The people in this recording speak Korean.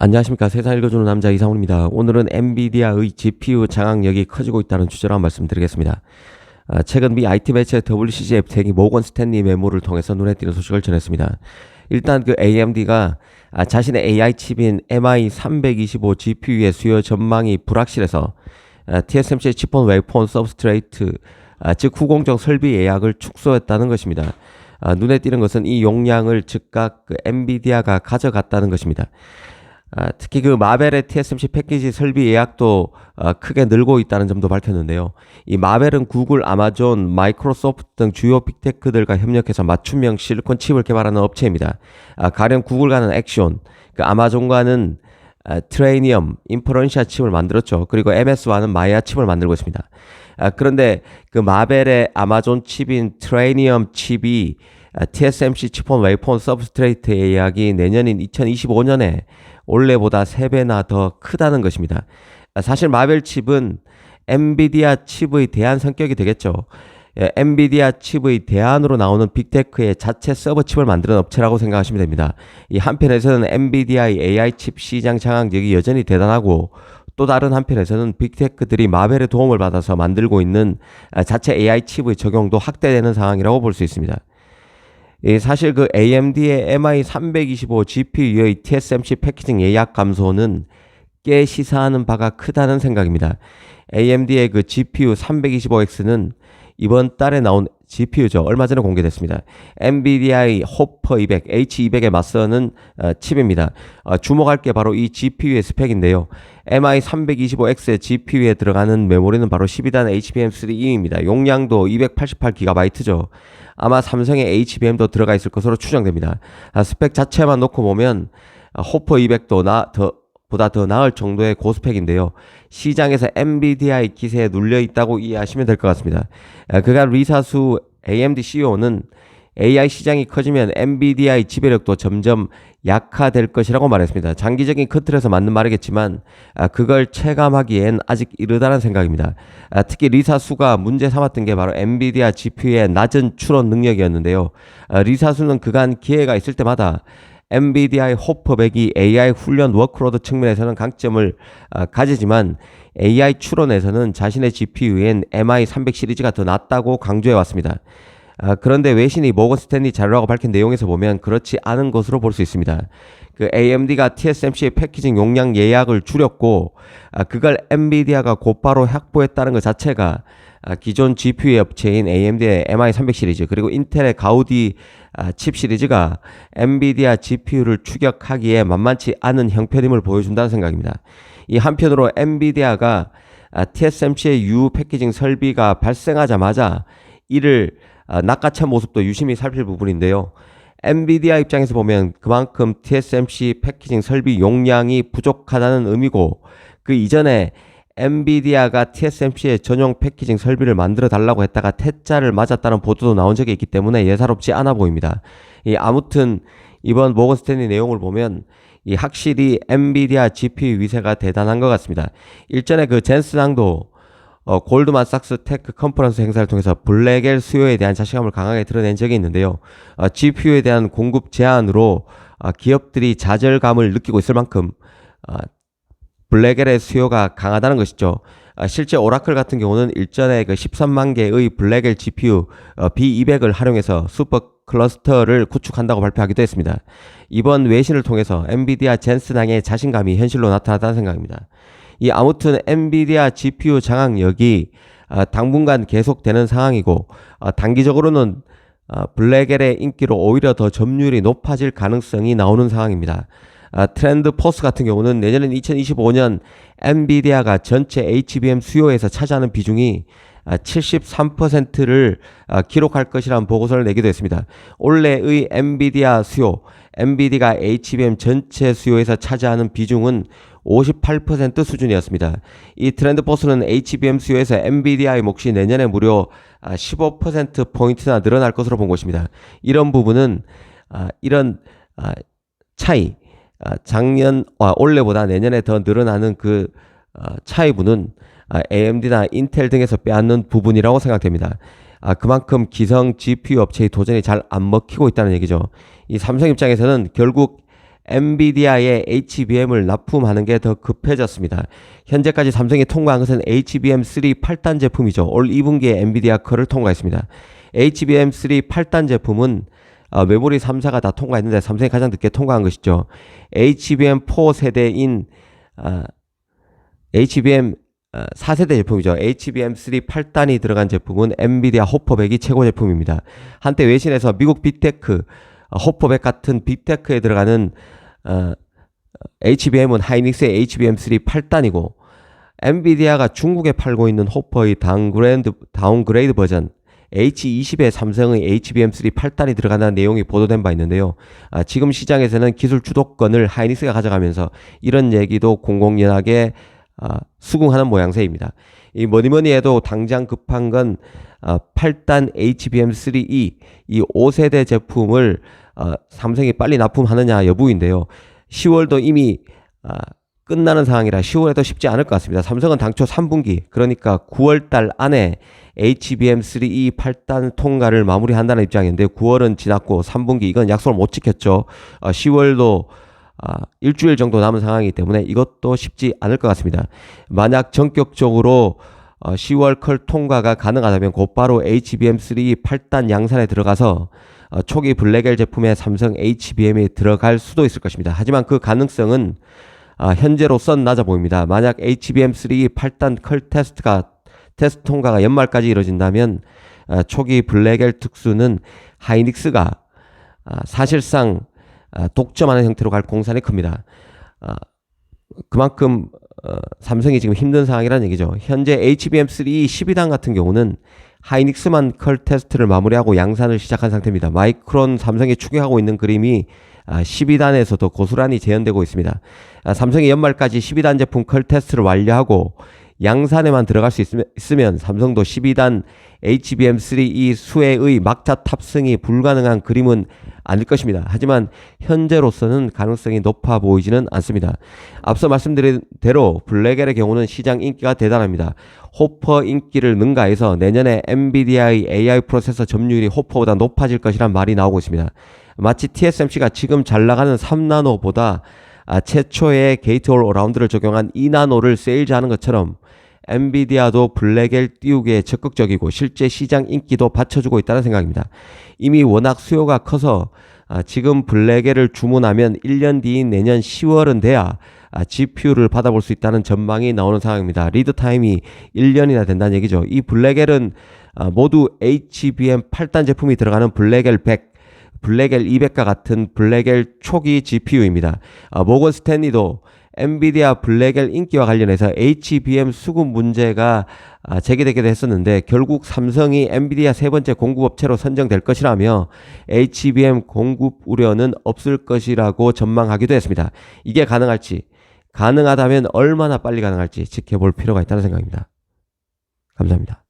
안녕하십니까. 세상 읽어주는 남자 이상훈입니다. 오늘은 엔비디아의 GPU 장악력이 커지고 있다는 주제로 한 말씀 드리겠습니다. 최근 미 IT 매체 WCG 앱텍이 모건 스탠리 메모를 통해서 눈에 띄는 소식을 전했습니다. 일단 그 AMD가 자신의 AI 칩인 MI325 GPU의 수요 전망이 불확실해서 TSMC의 칩온 웨이폰 서브스트레이트 즉 후공정 설비 예약을 축소했다는 것입니다. 눈에 띄는 것은 이 용량을 즉각 엔비디아가 가져갔다는 것입니다. 특히 그 마벨의 TSMC 패키지 설비 예약도 크게 늘고 있다는 점도 밝혔는데요. 이 마벨은 구글, 아마존, 마이크로소프트 등 주요 빅테크들과 협력해서 맞춤형 실리콘 칩을 개발하는 업체입니다. 가령 구글과는 액션, 그 아마존과는 트레이니엄, 인퍼런시아 칩을 만들었죠. 그리고 MS와는 마이아 칩을 만들고 있습니다. 그런데 그 마벨의 아마존 칩인 트레이니엄 칩이 TSMC 칩온 웨이폰 서브스트레이트 예약이 내년인 2025년에 올해보다 3배나 더 크다는 것입니다. 사실 마벨 칩은 엔비디아 칩의 대안 성격이 되겠죠. 엔비디아 칩의 대안으로 나오는 빅테크의 자체 서버 칩을 만드는 업체라고 생각하시면 됩니다. 이 한편에서는 엔비디아의 AI 칩 시장 장악력이 여전히 대단하고 또 다른 한편에서는 빅테크들이 마벨의 도움을 받아서 만들고 있는 자체 AI 칩의 적용도 확대되는 상황이라고 볼 수 있습니다. 사실 그 AMD의 MI325 GPU의 TSMC 패키징 예약 감소는 꽤 시사하는 바가 크다는 생각입니다. AMD의 그 GPU 325X는 이번 달에 나온 GPU죠. 얼마 전에 공개됐습니다. 엔비디아의 호퍼 200, H200에 맞서는 칩입니다. 주목할 게 바로 이 GPU의 스펙인데요. MI325X의 GPU에 들어가는 메모리는 바로 12단 HBM3E입니다. 용량도 288GB죠. 아마 삼성의 HBM도 들어가 있을 것으로 추정됩니다. 스펙 자체만 놓고 보면 호퍼 200도 보다 더 나을 정도의 고스펙인데요. 시장에서 엔비디아의 기세에 눌려 있다고 이해하시면 될 것 같습니다. 그간 리사수 AMD CEO는 AI 시장이 커지면 엔비디아의 지배력도 점점 약화될 것이라고 말했습니다. 장기적인 큰 틀에서 맞는 말이겠지만 그걸 체감하기엔 아직 이르다는 생각입니다. 특히 리사수가 문제 삼았던 게 바로 엔비디아 GPU의 낮은 추론 능력이었는데요. 리사수는 그간 기회가 있을 때마다 엔비디아의 호퍼 100이 AI 훈련 워크로드 측면에서는 강점을 가지지만 AI 추론에서는 자신의 GPU인 MI300 시리즈가 더 낫다고 강조해 왔습니다. 그런데 외신이 모건 스탠리 자료라고 밝힌 내용에서 보면 그렇지 않은 것으로 볼 수 있습니다. 그 AMD가 TSMC의 패키징 용량 예약을 줄였고 그걸 엔비디아가 곧바로 확보했다는 것 자체가 기존 GPU 업체인 AMD의 MI300 시리즈 그리고 인텔의 가우디 칩 시리즈가 엔비디아 GPU를 추격하기에 만만치 않은 형편임을 보여준다는 생각입니다. 이 한편으로 엔비디아가 TSMC의 U 패키징 설비가 발생하자마자 이를 낚아챈 모습도 유심히 살필 부분인데요. 엔비디아 입장에서 보면 그만큼 TSMC 패키징 설비 용량이 부족하다는 의미고 그 이전에 엔비디아가 TSMC의 전용 패키징 설비를 만들어 달라고 했다가 퇴짜를 맞았다는 보도도 나온 적이 있기 때문에 예사롭지 않아 보입니다. 아무튼 이번 모건 스탠리 내용을 보면 확실히 엔비디아 GPU 위세가 대단한 것 같습니다. 일전에 그 젠슨 낭도 골드만삭스 테크 컨퍼런스 행사를 통해서 블랙엘 수요에 대한 자신감을 강하게 드러낸 적이 있는데요. GPU에 대한 공급 제한으로 기업들이 좌절감을 느끼고 있을 만큼 블랙엘의 수요가 강하다는 것이죠. 실제 오라클 같은 경우는 일전에 그 13만 개의 블랙엘 GPU B200을 활용해서 슈퍼 클러스터를 구축한다고 발표하기도 했습니다. 이번 외신을 통해서 엔비디아 젠슨항의 자신감이 현실로 나타났다는 생각입니다. 아무튼 엔비디아 GPU 장악력이 당분간 계속되는 상황이고 단기적으로는 블랙엘의 인기로 오히려 더 점유율이 높아질 가능성이 나오는 상황입니다. 트렌드 포스 같은 경우는 내년인 2025년 엔비디아가 전체 HBM 수요에서 차지하는 비중이 73%를 기록할 것이라는 보고서를 내기도 했습니다. 올해의 엔비디아 수요, 엔비디아가 HBM 전체 수요에서 차지하는 비중은 58% 수준이었습니다. 이 트렌드 포스는 HBM 수요에서 엔비디아의 몫이 내년에 무려 15%포인트나 늘어날 것으로 본 것입니다. 이런 부분은 이런 차이, 작년과 올해보다 내년에 더 늘어나는 그 차이분은 AMD나 인텔 등에서 빼앗는 부분이라고 생각됩니다. 그만큼 기성 GPU 업체의 도전이 잘 안 먹히고 있다는 얘기죠. 이 삼성 입장에서는 결국 엔비디아의 HBM을 납품하는 게 더 급해졌습니다. 현재까지 삼성이 통과한 것은 HBM3 8단 제품이죠. 올 2분기에 엔비디아 컬을 통과했습니다. HBM3 8단 제품은 메모리 3사가 다 통과했는데 삼성이 가장 늦게 통과한 것이죠. HBM4 세대인 HBM 4세대 제품이죠. HBM3 8단이 들어간 제품은 엔비디아 호퍼백이 최고 제품입니다. 한때 외신에서 미국 빅테크, 호퍼백 같은 빅테크에 들어가는 HBM은 하이닉스의 HBM3 8단이고 엔비디아가 중국에 팔고 있는 호퍼의 다운그레이드 버전 H20에 삼성의 HBM3 8단이 들어간다는 내용이 보도된 바 있는데요. 지금 시장에서는 기술 주도권을 하이닉스가 가져가면서 이런 얘기도 공공연하게 수긍하는 모양새입니다. 이 뭐니뭐니 해도 당장 급한 건 8단 HBM3E 이 5세대 제품을 삼성이 빨리 납품하느냐 여부인데요. 10월도 이미 끝나는 상황이라 10월에도 쉽지 않을 것 같습니다. 삼성은 당초 3분기 그러니까 9월달 안에 HBM3E 8단 통과를 마무리한다는 입장인데 9월은 지났고 3분기 이건 약속을 못 지켰죠. 10월도 일주일 정도 남은 상황이기 때문에 이것도 쉽지 않을 것 같습니다. 만약 전격적으로 10월 컬 통과가 가능하다면 곧바로 HBM3 8단 양산에 들어가서 초기 블랙엘 제품의 삼성 HBM에 들어갈 수도 있을 것입니다. 하지만 그 가능성은 현재로선 낮아 보입니다. 만약 HBM3 8단 컬 테스트 통과가 연말까지 이루어진다면 초기 블랙엘 특수는 하이닉스가 사실상 독점하는 형태로 갈 공산이 큽니다. 그만큼 삼성이 지금 힘든 상황이라는 얘기죠. 현재 HBM3 12단 같은 경우는 하이닉스만 컬 테스트를 마무리하고 양산을 시작한 상태입니다. 마이크론 삼성이 추격하고 있는 그림이 12단에서도 고스란히 재현되고 있습니다. 삼성이 연말까지 12단 제품 컬 테스트를 완료하고 양산에만 들어갈 수 있으면 삼성도 12단 HBM3E 수혜의 막차 탑승이 불가능한 그림은 아닐 것입니다. 하지만 현재로서는 가능성이 높아 보이지는 않습니다. 앞서 말씀드린 대로 블랙엘의 경우는 시장 인기가 대단합니다. 호퍼 인기를 능가해서 내년에 엔비디아의 AI 프로세서 점유율이 호퍼보다 높아질 것이란 말이 나오고 있습니다. 마치 TSMC가 지금 잘 나가는 3나노보다 최초의 게이트 올 어라운드를 적용한 2나노를 세일즈하는 것처럼 엔비디아도 블랙엘 띄우기에 적극적이고 실제 시장 인기도 받쳐주고 있다는 생각입니다. 이미 워낙 수요가 커서 지금 블랙엘을 주문하면 1년 뒤인 내년 10월은 돼야 GPU를 받아볼 수 있다는 전망이 나오는 상황입니다. 리드 타임이 1년이나 된다는 얘기죠. 이 블랙엘은 모두 HBM 8단 제품이 들어가는 블랙엘 100, 블랙엘 200과 같은 블랙엘 초기 GPU입니다. 모건 스탠리도 엔비디아 블랙엘 인기와 관련해서 HBM 수급 문제가 제기되기도 했었는데 결국 삼성이 엔비디아 세 번째 공급업체로 선정될 것이라며 HBM 공급 우려는 없을 것이라고 전망하기도 했습니다. 이게 가능하다면 얼마나 빨리 가능할지 지켜볼 필요가 있다는 생각입니다. 감사합니다.